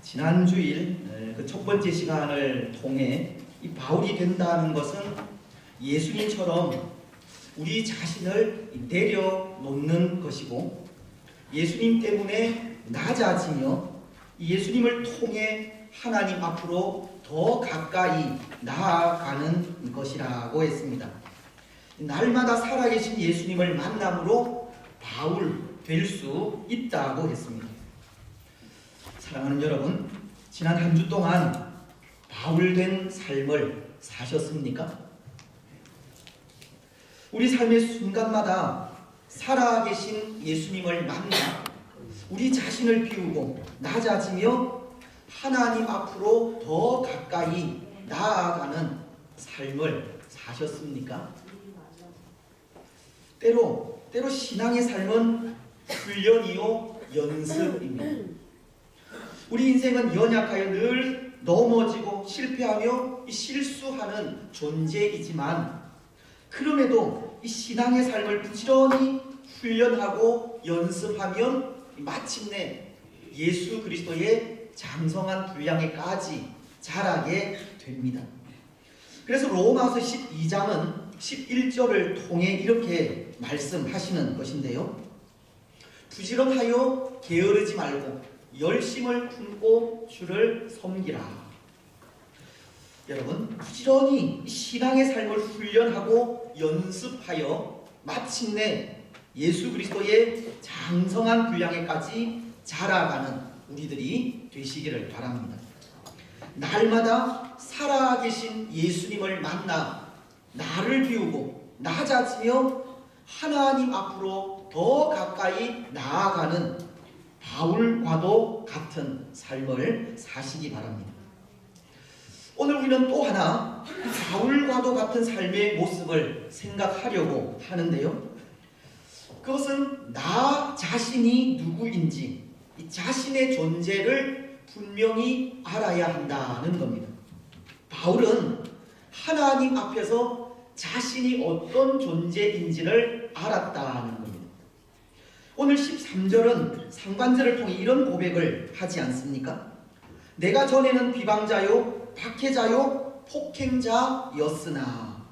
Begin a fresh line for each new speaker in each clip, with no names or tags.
지난 주일 그 첫 번째 시간을 통해 이 바울이 된다는 것은 예수님처럼 우리 자신을 내려놓는 것이고, 예수님 때문에 낮아지며 예수님을 통해 하나님 앞으로 더 가까이 나아가는 것이라고 했습니다. 날마다 살아계신 예수님을 만남으로 바울 될 수 있다고 했습니다. 사랑하는 여러분, 지난 한 주 동안 바울 된 삶을 사셨습니까? 우리 삶의 순간마다 살아계신 예수님을 만나 우리 자신을 비우고 낮아지며 하나님 앞으로 더 가까이 나아가는 삶을 사셨습니까? 때로 신앙의 삶은 훈련이요 연습입니다. 우리 인생은 연약하여 늘 넘어지고 실패하며 실수하는 존재이지만, 그럼에도 이 신앙의 삶을 부지런히 훈련하고 연습하면 마침내 예수 그리스도의 장성한 분량에까지 자라게 됩니다. 그래서 로마서 12장은 11절을 통해 이렇게 말씀하시는 것인데요. 부지런하여 게으르지 말고 열심을 품고 주를 섬기라. 여러분, 부지런히 신앙의 삶을 훈련하고 연습하여 마침내 예수 그리스도의 장성한 분량에까지 자라가는 우리들이 되시기를 바랍니다. 날마다 살아계신 예수님을 만나 나를 비우고 낮아지며 하나님 앞으로 더 가까이 나아가는 바울과도 같은 삶을 사시기 바랍니다. 오늘 우리는 또 하나 바울과도 같은 삶의 모습을 생각하려고 하는데요. 그것은 나 자신이 누구인지, 이 자신의 존재를 분명히 알아야 한다는 겁니다. 바울은 하나님 앞에서 자신이 어떤 존재인지를 알았다는 겁니다. 오늘 13절은 상반절을 통해 이런 고백을 하지 않습니까? 내가 전에는 비방자요 박해자요 폭행자였으나,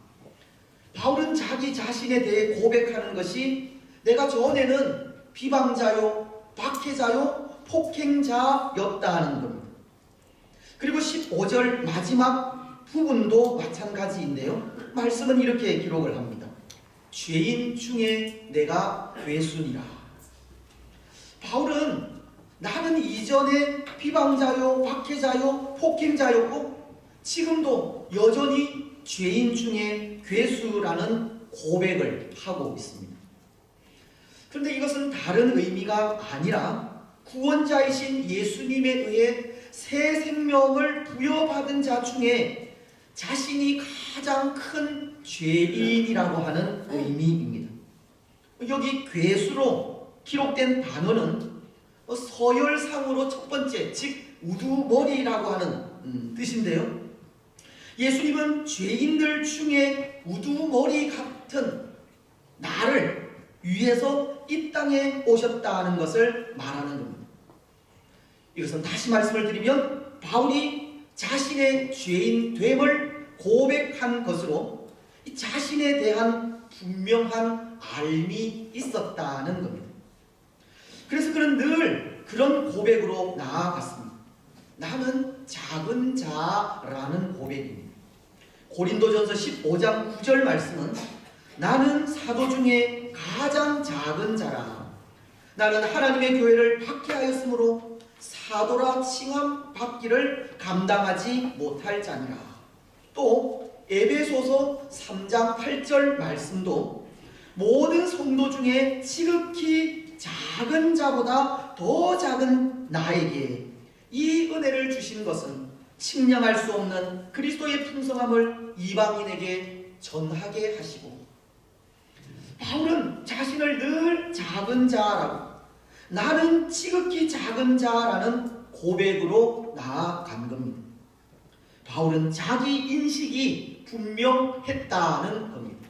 바울은 자기 자신에 대해 고백하는 것이 내가 전에는 비방자요 박해자요 폭행자였다는 겁니다. 그리고 15절 마지막 부분도 마찬가지인데요. 말씀은 이렇게 기록을 합니다. 죄인 중에 내가 괴순이라. 바울은 나는 이전에 비방자요 박해자요 폭행자였고 지금도 여전히 죄인 중에 괴수라는 고백을 하고 있습니다. 그런데 이것은 다른 의미가 아니라 구원자이신 예수님에 의해 새 생명을 부여받은 자 중에 자신이 가장 큰 죄인이라고 하는 의미입니다. 여기 괴수로 기록된 단어는 서열상으로 첫 번째, 즉 우두머리라고 하는 뜻인데요. 예수님은 죄인들 중에 우두머리 같은 나를 위해서 이 땅에 오셨다는 것을 말하는 겁니다. 이것은 다시 말씀을 드리면 바울이 자신의 죄인됨을 고백한 것으로 자신에 대한 분명한 알미 있었다는 겁니다. 그래서 그는 늘 그런 고백으로 나아갔습니다. 나는 작은 자라는 고백입니다. 고린도전서 15장 9절 말씀은 나는 사도 중에 가장 작은 자라. 나는 하나님의 교회를 박해하였으므로 사도라 칭함 받기를 감당하지 못할 자니라. 또 에베소서 3장 8절 말씀도 모든 성도 중에 지극히 작은 자보다 더 작은 나에게 이 은혜를 주신 것은 측량할 수 없는 그리스도의 풍성함을 이방인에게 전하게 하시고, 바울은 자신을 늘 작은 자라고, 나는 지극히 작은 자라는 고백으로 나아간 겁니다. 바울은 자기 인식이 분명했다는 겁니다.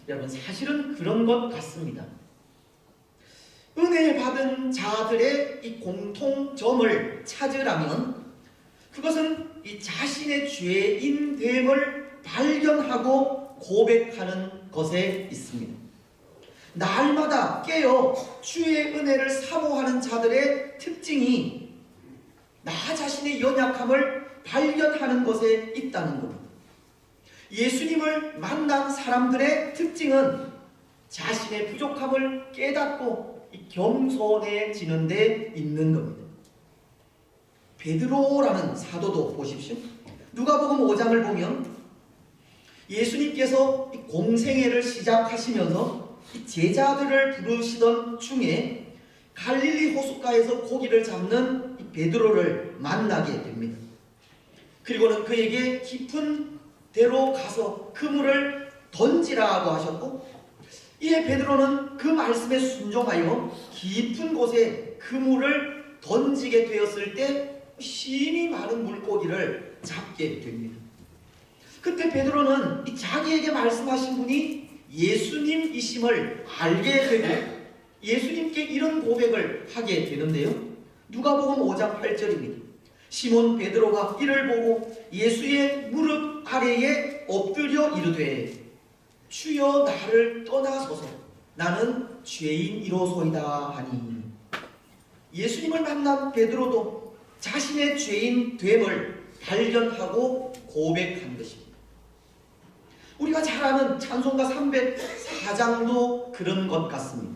여러분, 사실은 그런 것 같습니다. 은혜 받은 자들의 이 공통점을 찾으라면 그것은 이 자신의 죄인됨을 발견하고 고백하는 것에 있습니다. 날마다 깨어 주의 은혜를 사모하는 자들의 특징이 나 자신의 연약함을 발견하는 것에 있다는 겁니다. 예수님을 만난 사람들의 특징은 자신의 부족함을 깨닫고 겸손해지는 데 있는 겁니다. 베드로라는 사도도 보십시오. 누가복음 5장을 보면 예수님께서 공생애를 시작하시면서 제자들을 부르시던 중에 갈릴리 호숫가에서 고기를 잡는 베드로를 만나게 됩니다. 그리고는 그에게 깊은 데로 가서 그물을 던지라고 하셨고, 이에 베드로는 그 말씀에 순종하여 깊은 곳에 그물을 던지게 되었을 때 심히 많은 물고기를 잡게 됩니다. 그때 베드로는 자기에게 말씀하신 분이 예수님이심을 알게 되고 예수님께 이런 고백을 하게 되는데요. 누가복음 5장 8절입니다. 시몬 베드로가 이를 보고 예수의 무릎 아래에 엎드려 이르되 주여 나를 떠나소서 나는 죄인이로소이다 하니. 예수님을 만난 베드로도 자신의 죄인됨을 발견하고 고백한 것입니다. 우리가 잘 아는 찬송가 304장도 그런 것 같습니다.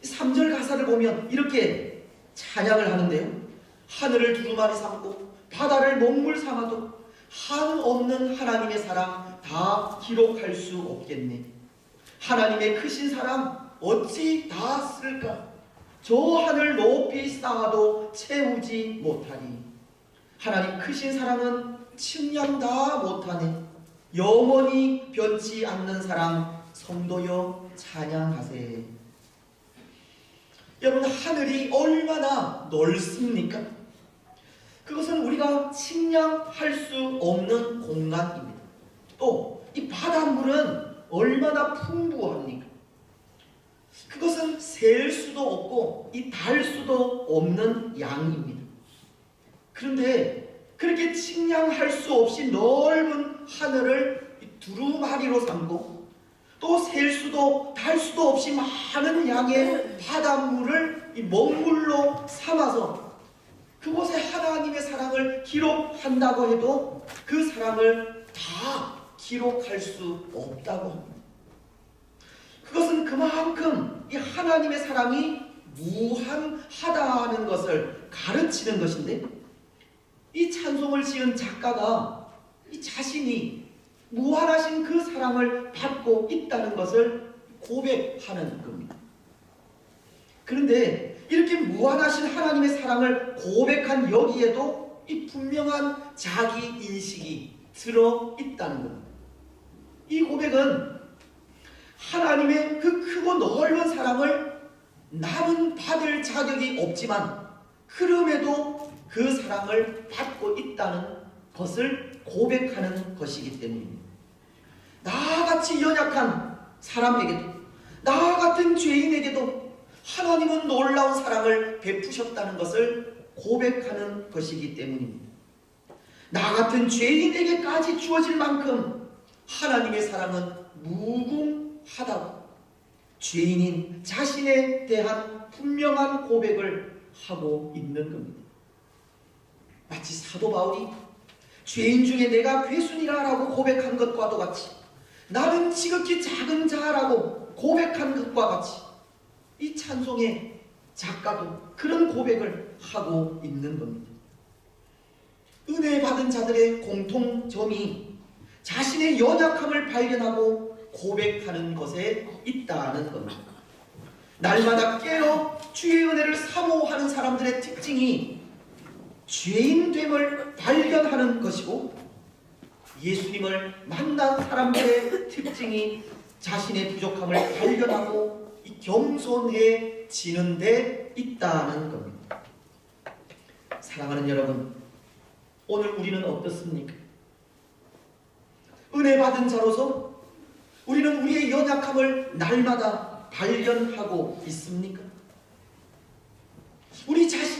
3절 가사를 보면 이렇게 찬양을 하는데요. 하늘을 두루마리 삼고 바다를 먹물 삼아도 한없는 하나님의 사랑 다 기록할 수 없겠네. 하나님의 크신 사랑 어찌 다 쓸까? 저 하늘 높이 쌓아도 채우지 못하리. 하나님 크신 사랑은 측량 다 못하네. 영원히 변치 않는 사랑 성도여 찬양하세. 여러분, 하늘이 얼마나 넓습니까? 그것은 우리가 측량할 수 없는 공간입니다. 또 이 바닷물은 얼마나 풍부합니까? 그것은 셀 수도 없고 달 수도 없는 양입니다. 그런데 그렇게 측량할 수 없이 넓은 하늘을 두루마리로 삼고 또 셀 수도 달 수도 없이 많은 양의 바닷물을 먹물로 삼아서 그곳에 하나님의 사랑을 기록한다고 해도 그 사랑을 다 기록할 수 없다고 합니다. 그것은 그만큼 이 하나님의 사랑이 무한하다는 것을 가르치는 것인데, 이 찬송을 지은 작가가 이 자신이 무한하신 그 사랑을 받고 있다는 것을 고백하는 겁니다. 그런데 이렇게 무한하신 하나님의 사랑을 고백한 여기에도 이 분명한 자기 인식이 들어있다는 겁니다. 이 고백은 하나님의 그 크고 넓은 사랑을 남은 받을 자격이 없지만 그럼에도 그 사랑을 받고 있다는 것을 고백하는 것이기 때문입니다. 나같이 연약한 사람에게도, 나 같은 죄인에게도 하나님은 놀라운 사랑을 베푸셨다는 것을 고백하는 것이기 때문입니다. 나 같은 죄인에게까지 주어질 만큼 하나님의 사랑은 무궁하다고 죄인인 자신에 대한 분명한 고백을 하고 있는 겁니다. 마치 사도 바울이 죄인 중에 내가 괴순이라 라고 고백한 것과도 같이, 나는 지극히 작은 자라고 고백한 것과 같이 이 찬송의 작가도 그런 고백을 하고 있는 겁니다. 은혜 받은 자들의 공통점이 자신의 연약함을 발견하고 고백하는 것에 있다는 겁니다. 날마다 깨어 주의 은혜를 사모하는 사람들의 특징이 죄인됨을 발견하는 것이고, 예수님을 만난 사람들의 특징이 자신의 부족함을 발견하고 겸손해지는 데 있다는 겁니다. 사랑하는 여러분, 오늘 우리는 어떻습니까? 은혜 받은 자로서 우리는 우리의 연약함을 날마다 발견하고 있습니까?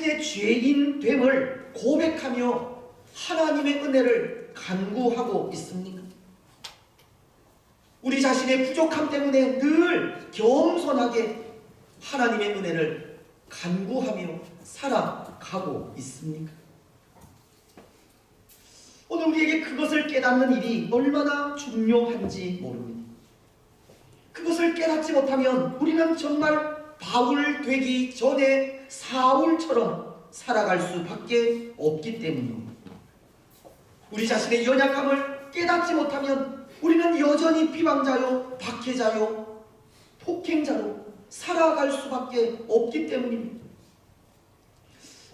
자신의 죄인됨을 고백하며 하나님의 은혜를 간구하고 있습니까? 우리 자신의 부족함 때문에 늘 겸손하게 하나님의 은혜를 간구하며 살아가고 있습니까? 오늘 우리에게 그것을 깨닫는 일이 얼마나 중요한지 모릅니다. 그것을 깨닫지 못하면 우리는 정말 바울 되기 전에 사울처럼 살아갈 수밖에 없기 때문입니다. 우리 자신의 연약함을 깨닫지 못하면 우리는 여전히 비방자요, 박해자요, 폭행자로 살아갈 수밖에 없기 때문입니다.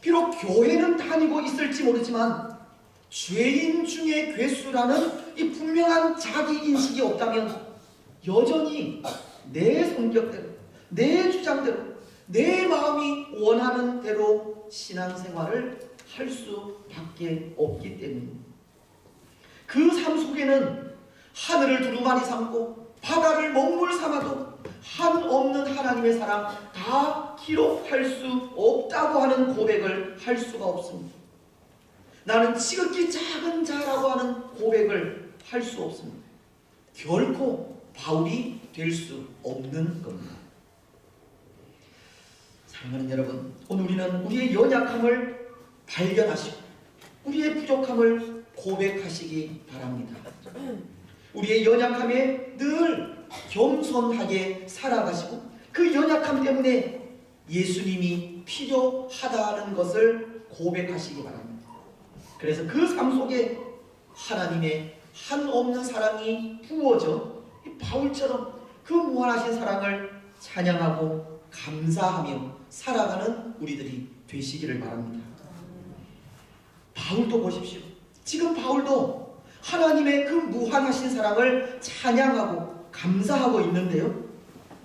비록 교회는 다니고 있을지 모르지만 죄인 중에 괴수라는 이 분명한 자기인식이 없다면 여전히 내 성격대로, 내 주장대로, 내 마음이 원하는 대로 신앙생활을 할 수밖에 없기 때문입니다. 그 삶 속에는 하늘을 두루마리 삼고 바다를 먹물 삼아도 한없는 하나님의 사랑 다 기록할 수 없다고 하는 고백을 할 수가 없습니다. 나는 지극히 작은 자라고 하는 고백을 할 수 없습니다. 결코 바울이 될 수 없는 겁니다. 사랑하는 여러분, 오늘 우리는 우리의 연약함을 발견하시고 우리의 부족함을 고백하시기 바랍니다. 우리의 연약함에 늘 겸손하게 살아가시고 그 연약함 때문에 예수님이 필요하다는 것을 고백하시기 바랍니다. 그래서 그 삶 속에 하나님의 한없는 사랑이 부어져 바울처럼 그 무한하신 사랑을 찬양하고 감사하며 살아가는 우리들이 되시기를 바랍니다. 바울도 보십시오. 지금 바울도 하나님의 그 무한하신 사랑을 찬양하고 감사하고 있는데요.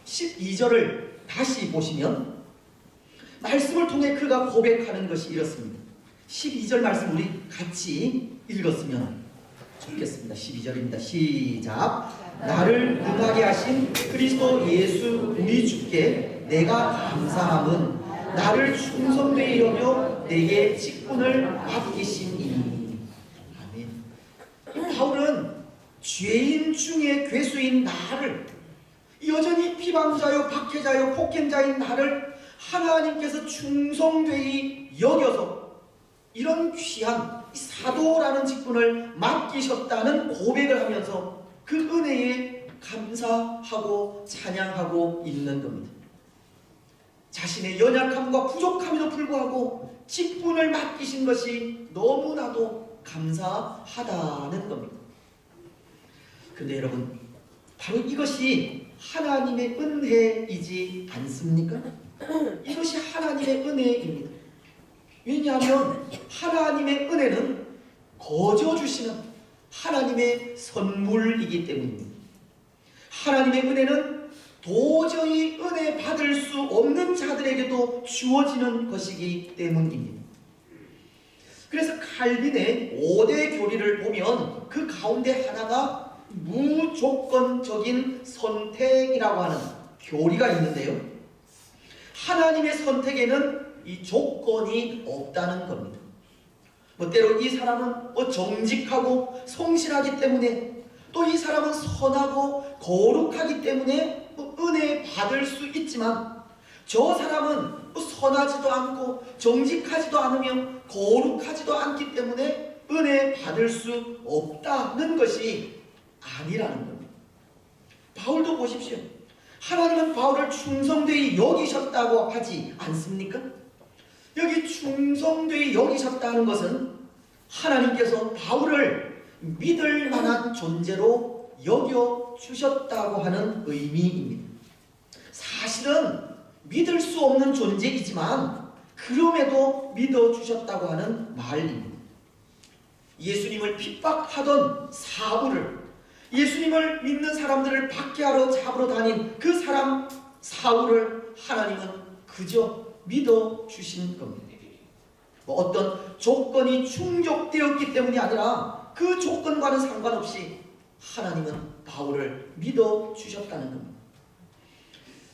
12절을 다시 보시면 말씀을 통해 그가 고백하는 것이 이렇습니다. 12절 말씀 우리 같이 읽었으면 좋겠습니다. 12절입니다. 시작. 나를 능하게 하신 그리스도 예수 우리 주께 내가 감사함은 나를 충성되이 여겨 내게 직분을 맡기심이니. 아멘. 바울은 죄인 중에 괴수인 나를, 여전히 비방자요 박해자요 폭행자인 나를 하나님께서 충성되이 여겨서 이런 귀한 사도라는 직분을 맡기셨다는 고백을 하면서 그 은혜에 감사하고 찬양하고 있는 겁니다. 자신의 연약함과 부족함에도 불구하고 직분을 맡기신 것이 너무나도 감사하다는 겁니다. 그런데 여러분, 바로 이것이 하나님의 은혜이지 않습니까? 이것이 하나님의 은혜입니다. 왜냐하면 하나님의 은혜는 거저 주시는 하나님의 선물이기 때문입니다. 하나님의 은혜는 도저히 은혜 받을 수 없는 자들에게도 주어지는 것이기 때문입니다. 그래서 칼빈의 5대 교리를 보면 그 가운데 하나가 무조건적인 선택이라고 하는 교리가 있는데요. 하나님의 선택에는 이 조건이 없다는 겁니다. 때로 이 사람은 정직하고 성실하기 때문에, 또 이 사람은 선하고 거룩하기 때문에 은혜 받을 수 있지만, 저 사람은 선하지도 않고 정직하지도 않으며 거룩하지도 않기 때문에 은혜 받을 수 없다는 것이 아니라는 겁니다. 바울도 보십시오. 하나님은 바울을 충성되이 여기셨다고 하지 않습니까? 여기 충성되이 여기셨다는 것은 하나님께서 바울을 믿을 만한 존재로 여겨주셨다고 하는 의미입니다. 사실은 믿을 수 없는 존재이지만 그럼에도 믿어주셨다고 하는 말입니다. 예수님을 핍박하던 사울을, 예수님을 믿는 사람들을 박해하러 잡으러 다닌 그 사람 사울을 하나님은 그저 믿어주신 겁니다. 어떤 조건이 충족되었기 때문이 아니라 그 조건과는 상관없이 하나님은 바울을 믿어주셨다는 겁니다.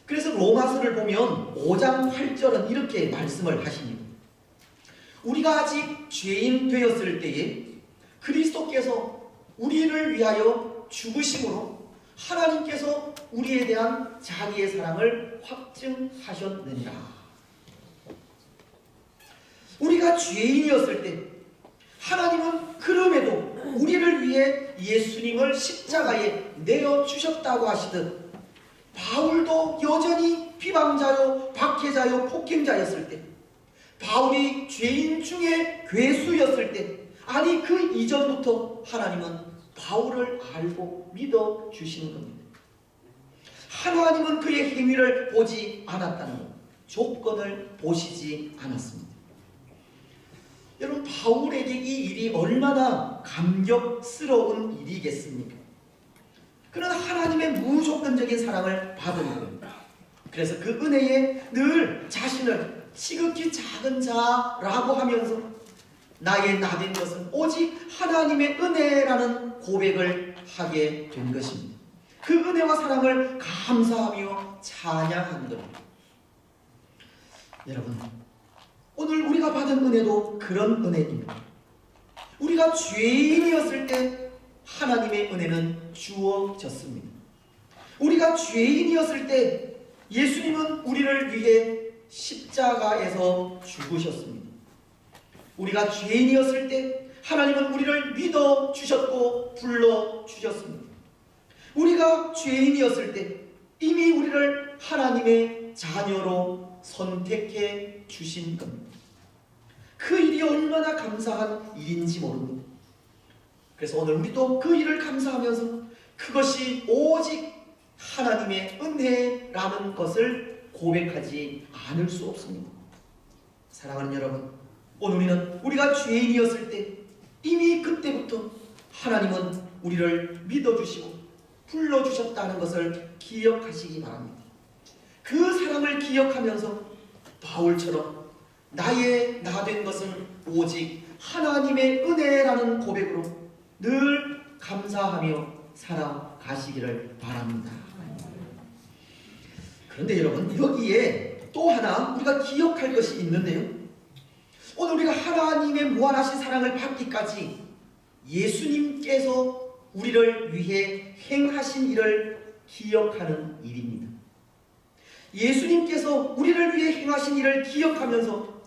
그래서 로마서를 보면 5장 8절은 이렇게 말씀을 하십니다. 우리가 아직 죄인 되었을 때에 그리스도께서 우리를 위하여 죽으심으로 하나님께서 우리에 대한 자기의 사랑을 확증하셨느니라. 우리가 죄인이었을 때 하나님은 그럼에도 우리를 위해 예수님을 십자가에 내어주셨다고 하시듯 바울도 여전히 비방자요 박해자요 폭행자였을 때, 바울이 죄인 중에 괴수였을 때, 아니 그 이전부터 하나님은 바울을 알고 믿어주시는 겁니다. 하나님은 그의 행위를 보지 않았다는 것, 조건을 보시지 않았습니다. 여러분, 바울에게 이 일이 얼마나 감격스러운 일이겠습니까? 그는 하나님의 무조건적인 사랑을 받은 겁니다. 그래서 그 은혜에 늘 자신을 지극히 작은 자라고 하면서 나의 나된 것은 오직 하나님의 은혜라는 고백을 하게 된 것입니다. 그 은혜와 사랑을 감사하며 찬양하는 겁니다. 여러분, 오늘 우리가 받은 은혜도 그런 은혜입니다. 우리가 죄인이었을 때 하나님의 은혜는 주어졌습니다. 우리가 죄인이었을 때 예수님은 우리를 위해 십자가에서 죽으셨습니다. 우리가 죄인이었을 때 하나님은 우리를 믿어주셨고 불러주셨습니다. 우리가 죄인이었을 때 이미 우리를 하나님의 자녀로 선택해 주신 겁니다. 그 일이 얼마나 감사한 일인지 모릅니다. 그래서 오늘 우리도 그 일을 감사하면서 그것이 오직 하나님의 은혜라는 것을 고백하지 않을 수 없습니다. 사랑하는 여러분, 오늘 우리는 우리가 죄인이었을 때 이미 그때부터 하나님은 우리를 믿어주시고 불러주셨다는 것을 기억하시기 바랍니다. 그 사랑을 기억하면서 바울처럼 나의 나된 것은 오직 하나님의 은혜라는 고백으로 늘 감사하며 살아가시기를 바랍니다. 그런데 여러분, 여기에 또 하나 우리가 기억할 것이 있는데요, 오늘 우리가 하나님의 무한하신 사랑을 받기까지 예수님께서 우리를 위해 행하신 일을 기억하는 일입니다. 예수님께서 우리를 위해 행하신 일을 기억하면서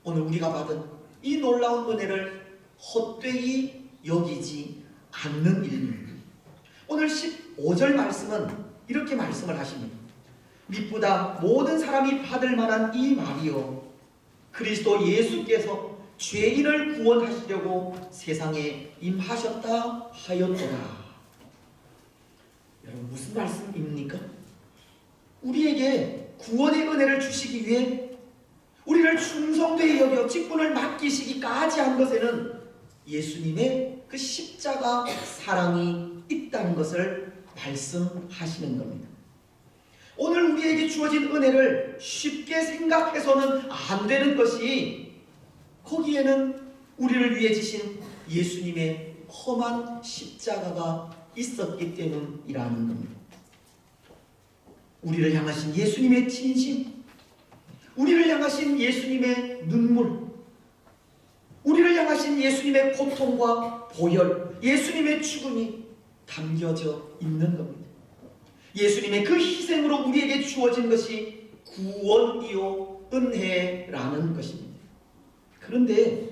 오늘 우리가 받은 이 놀라운 은혜를 헛되이 여기지 않는 일입니다. 오늘 15절 말씀은 이렇게 말씀을 하십니다. 믿보다 모든 사람이 받을 만한 이 말이요, 그리스도 예수께서 죄인을 구원하시려고 세상에 임하셨다 하였도다. 여러분, 무슨 말씀입니까? 우리에게 구원의 은혜를 주시기 위해 우리를 충성되이 여겨 직분을 맡기시기까지 한 것에는 예수님의 그 십자가 사랑이 있다는 것을 말씀하시는 겁니다. 오늘 우리에게 주어진 은혜를 쉽게 생각해서는 안 되는 것이, 거기에는 우리를 위해 지신 예수님의 험한 십자가가 있었기 때문이라는 겁니다. 우리를 향하신 예수님의 진심, 우리를 향하신 예수님의 눈물, 우리를 향하신 예수님의 고통과 보혈, 예수님의 죽음이 담겨져 있는 겁니다. 예수님의 그 희생으로 우리에게 주어진 것이 구원이요 은혜라는 것입니다. 그런데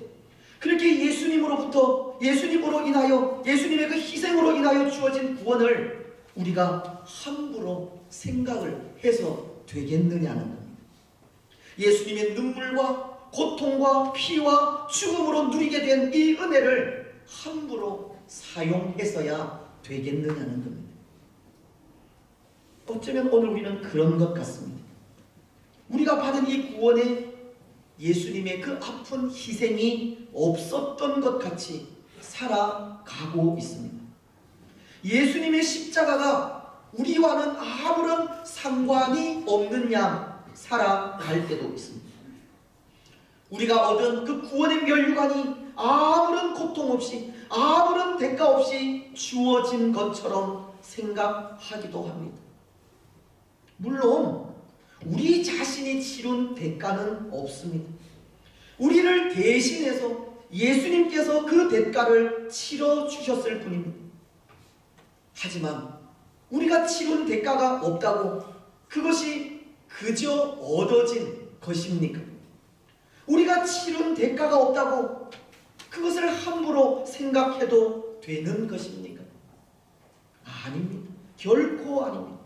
그렇게 예수님으로 인하여 예수님의 그 희생으로 인하여 주어진 구원을 우리가 함부로 생각을 해서 되겠느냐는 겁니다. 예수님의 눈물과 고통과 피와 죽음으로 누리게 된 이 은혜를 함부로 사용해서야 되겠느냐는 겁니다. 어쩌면 오늘 우리는 그런 것 같습니다. 우리가 받은 이 구원에 예수님의 그 아픈 희생이 없었던 것 같이 살아가고 있습니다. 예수님의 십자가가 우리와는 아무런 상관이 없는 양 살아갈 때도 있습니다. 우리가 얻은 그 구원의 면류관이 아무런 고통 없이, 아무런 대가 없이 주어진 것처럼 생각하기도 합니다. 물론 우리 자신이 치룬 대가는 없습니다. 우리를 대신해서 예수님께서 그 대가를 치러 주셨을 뿐입니다. 하지만 우리가 치른 대가가 없다고 그것이 그저 얻어진 것입니까? 우리가 치른 대가가 없다고 그것을 함부로 생각해도 되는 것입니까? 아닙니다. 결코 아닙니다.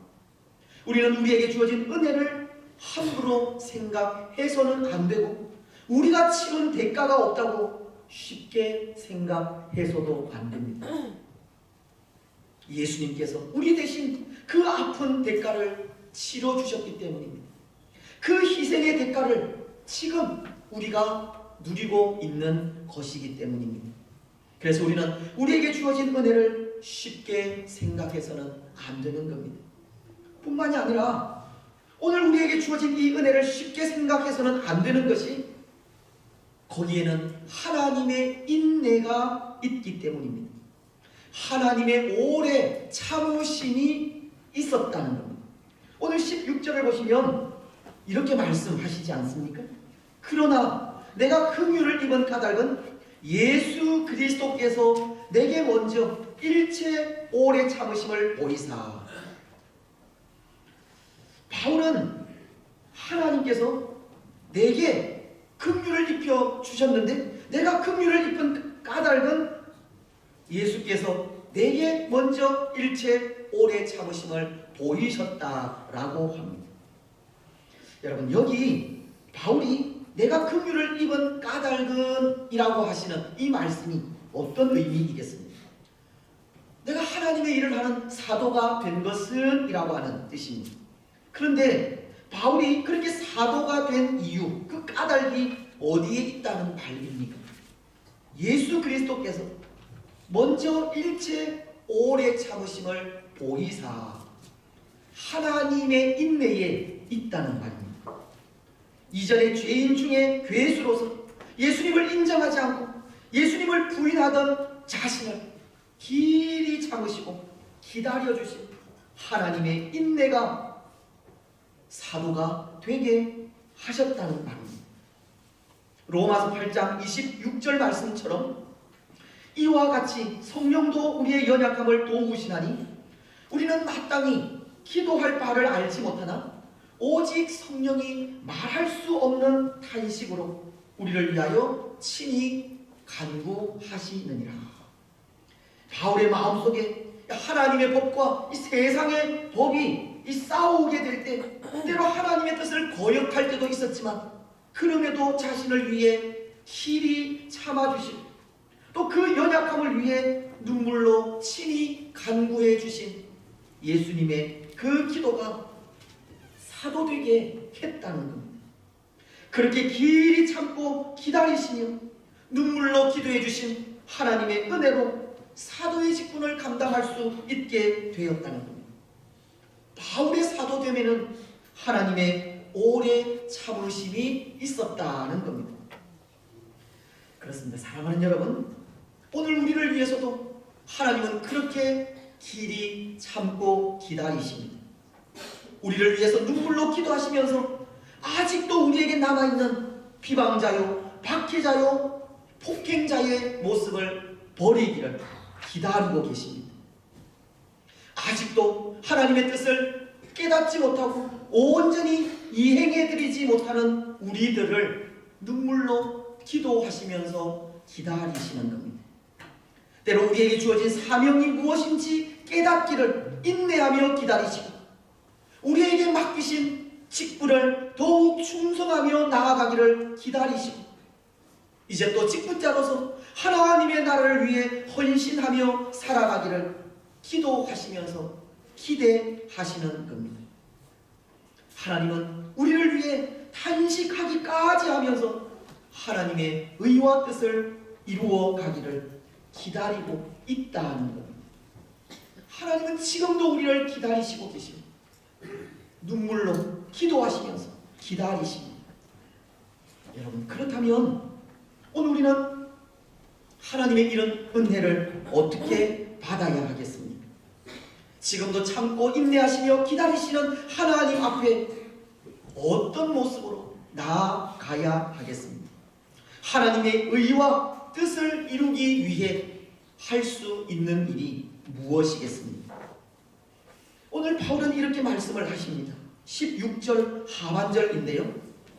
우리는 우리에게 주어진 은혜를 함부로 생각해서는 안 되고, 우리가 치른 대가가 없다고 쉽게 생각해서도 안 됩니다. 예수님께서 우리 대신 그 아픈 대가를 치러주셨기 때문입니다. 그 희생의 대가를 지금 우리가 누리고 있는 것이기 때문입니다. 그래서 우리는 우리에게 주어진 은혜를 쉽게 생각해서는 안 되는 겁니다. 뿐만이 아니라 오늘 우리에게 주어진 이 은혜를 쉽게 생각해서는 안 되는 것이, 거기에는 하나님의 인내가 있기 때문입니다. 하나님의 오래 참으심이 있었다는 겁니다. 오늘 16절을 보시면 이렇게 말씀하시지 않습니까? 그러나 내가 긍휼을 입은 까닭은 예수 그리스도께서 내게 먼저 일체 오래 참으심을 보이사. 바울은 하나님께서 내게 긍휼을 입혀 주셨는데, 내가 긍휼을 입은 까닭은 예수께서 내게 먼저 일체 오래 참으심을 보이셨다라고 합니다. 여러분, 여기 바울이 내가 긍휼을 입은 까닭은 이라고 하시는 이 말씀이 어떤 의미이겠습니까? 내가 하나님의 일을 하는 사도가 된 것은 이라고 하는 뜻입니다. 그런데 바울이 그렇게 사도가 된 이유, 그 까닭이 어디에 있다는 말입니까? 예수 그리스도께서 먼저 일체 오래 참으심을 보이사 하나님의 인내에 있다는 말입니다. 이전에 죄인 중에 괴수로서 예수님을 인정하지 않고 예수님을 부인하던 자신을 길이 참으시고 기다려주신 하나님의 인내가 사도가 되게 하셨다는 말입니다. 로마서 8장 26절 말씀처럼 이와 같이 성령도 우리의 연약함을 도우시나니 우리는 마땅히 기도할 바를 알지 못하나 오직 성령이 말할 수 없는 탄식으로 우리를 위하여 친히 간구하시느니라. 바울의 마음속에 하나님의 법과 이 세상의 법이 이 싸우게 될 때 때로 하나님의 뜻을 거역할 때도 있었지만, 그럼에도 자신을 위해 길이 참아주시고 또 그 연약함을 위해 눈물로 친히 간구해 주신 예수님의 그 기도가 사도되게 했다는 겁니다. 그렇게 길이 참고 기다리시며 눈물로 기도해 주신 하나님의 은혜로 사도의 직분을 감당할 수 있게 되었다는 겁니다. 바울의 사도됨에는 하나님의 오래 참으심이 있었다는 겁니다. 그렇습니다. 사랑하는 여러분, 오늘 우리를 위해서도 하나님은 그렇게 길이 참고 기다리십니다. 우리를 위해서 눈물로 기도하시면서 아직도 우리에게 남아있는 비방자요, 박해자요, 폭행자의 모습을 버리기를 기다리고 계십니다. 아직도 하나님의 뜻을 깨닫지 못하고 온전히 이행해드리지 못하는 우리들을 눈물로 기도하시면서 기다리시는 겁니다. 때로 우리에게 주어진 사명이 무엇인지 깨닫기를 인내하며 기다리시고, 우리에게 맡기신 직분을 더욱 충성하며 나아가기를 기다리시고, 이제 또 직분자로서 하나님의 나라를 위해 헌신하며 살아가기를 기도하시면서 기대하시는 겁니다. 하나님은 우리를 위해 탄식하기까지 하면서 하나님의 의와 뜻을 이루어 가기를 기다리고 있다는 겁니다. 하나님은 지금도 우리를 기다리시고 계십니다. 눈물로 기도하시면서 기다리십니다. 여러분, 그렇다면 오늘 우리는 하나님의 이런 은혜를 어떻게 받아야 하겠습니까? 지금도 참고 인내하시며 기다리시는 하나님 앞에 어떤 모습으로 나아가야 하겠습니까? 하나님의 의와 뜻을 이루기 위해 할 수 있는 일이 무엇이겠습니까? 오늘 바울은 이렇게 말씀을 하십니다. 16절 하반절인데요.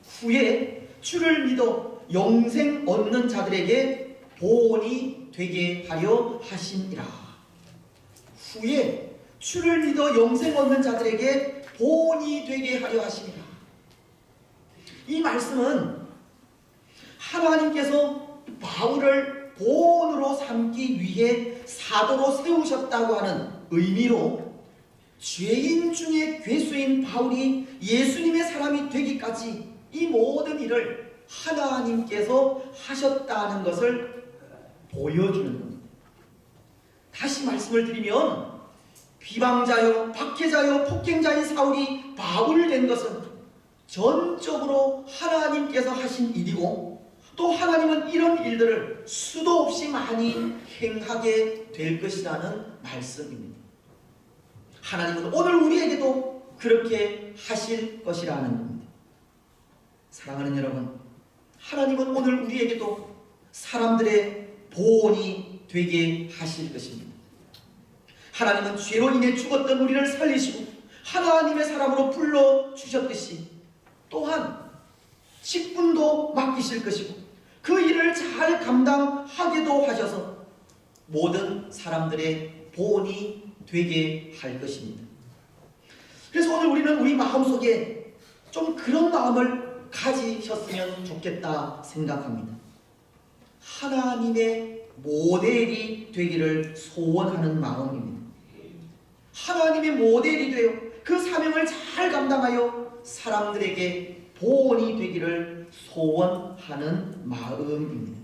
후에 주를 믿어 영생 얻는 자들에게 보온이 되게 하려 하심이라. 후에 주를 믿어 영생 얻는 자들에게 보온이 되게 하려 하심이라. 이 말씀은 하나님께서 바울을 보온으로 삼기 위해 사도로 세우셨다고 하는 의미로 죄인 중에 괴수인 바울이 예수님의 사람이 되기까지 이 모든 일을 하나님께서 하셨다는 것을 보여주는 겁니다. 다시 말씀을 드리면 비방자요, 박해자요, 폭행자인 사울이 바울 된 것은 전적으로 하나님께서 하신 일이고, 또 하나님은 이런 일들을 수도 없이 많이 행하게 될 것이라는 말씀입니다. 하나님은 오늘 우리에게도 그렇게 하실 것이라는 겁니다. 사랑하는 여러분, 하나님은 오늘 우리에게도 사람들의 보온이 되게 하실 것입니다. 하나님은 죄로 인해 죽었던 우리를 살리시고 하나님의 사람으로 불러주셨듯이 또한 직분도 맡기실 것이고 그 일을 잘 감당하게도 하셔서 모든 사람들의 보온이 되게 할 것입니다. 그래서 오늘 우리는 우리 마음속에 좀 그런 마음을 가지셨으면 좋겠다 생각합니다. 하나님의 모델이 되기를 소원하는 마음입니다. 하나님의 모델이 되어 그 사명을 잘 감당하여 사람들에게 보온이 되기를 소원하는 마음입니다.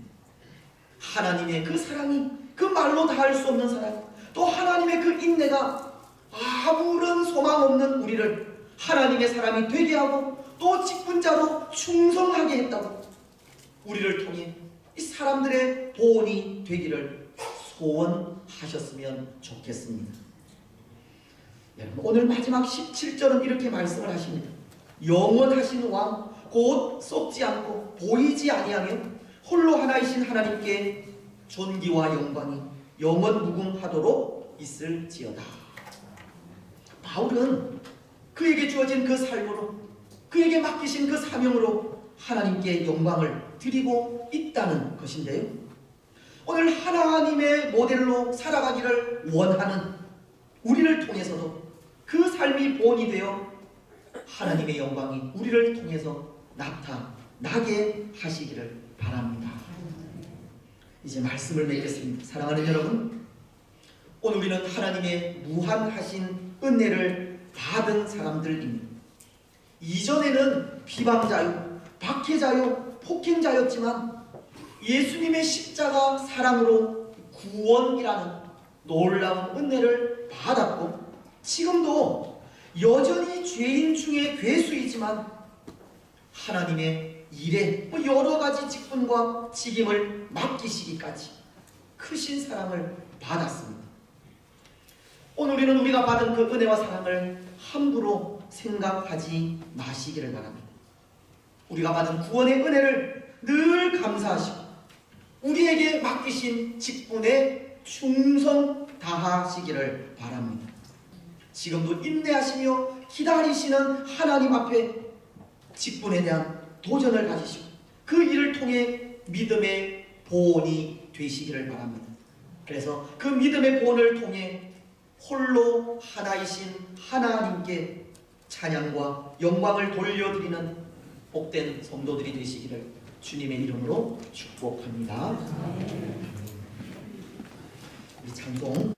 하나님의 그 사랑이 그 말로 다 할 수 없는 사랑, 또 하나님의 그 인내가 아무런 소망 없는 우리를 하나님의 사람이 되게 하고 또 직분자로 충성하게 했다고 우리를 통해 이 사람들의 보온이 되기를 소원하셨으면 좋겠습니다. 여러분, 오늘 마지막 17절은 이렇게 말씀을 하십니다. 영원하신 왕 곧 썩지 않고 보이지 아니하며 홀로 하나이신 하나님께 존귀와 영광이 영원 무궁하도록 있을지어다. 바울은 그에게 주어진 그 삶으로, 그에게 맡기신 그 사명으로 하나님께 영광을 드리고 있다는 것인데요. 오늘 하나님의 모델로 살아가기를 원하는 우리를 통해서도 그 삶이 본이 되어 하나님의 영광이 우리를 통해서 나타나게 하시기를 바랍니다. 이제 말씀을 맺겠습니다. 사랑하는 여러분, 오늘 우리는 하나님의 무한하신 은혜를 받은 사람들입니다. 이전에는 비방자요, 박해자요, 폭행자였지만 예수님의 십자가 사랑으로 구원이라는 놀라운 은혜를 받았고, 지금도 여전히 죄인 중에 괴수이지만 하나님의 일에 여러 가지 직분과 직임을 맡기시기까지 크신 사랑을 받았습니다. 오늘 우리는 우리가 받은 그 은혜와 사랑을 함부로 생각하지 마시기를 바랍니다. 우리가 받은 구원의 은혜를 늘 감사하시고 우리에게 맡기신 직분에 충성 다하시기를 바랍니다. 지금도 인내하시며 기다리시는 하나님 앞에 직분에 대한 도전을 가지시고 그 일을 통해 믿음의 보온이 되시기를 바랍니다. 그래서 그 믿음의 보온을 통해 홀로 하나이신 하나님께 찬양과 영광을 돌려드리는 복된 성도들이 되시기를 주님의 이름으로 축복합니다. 우리 찬송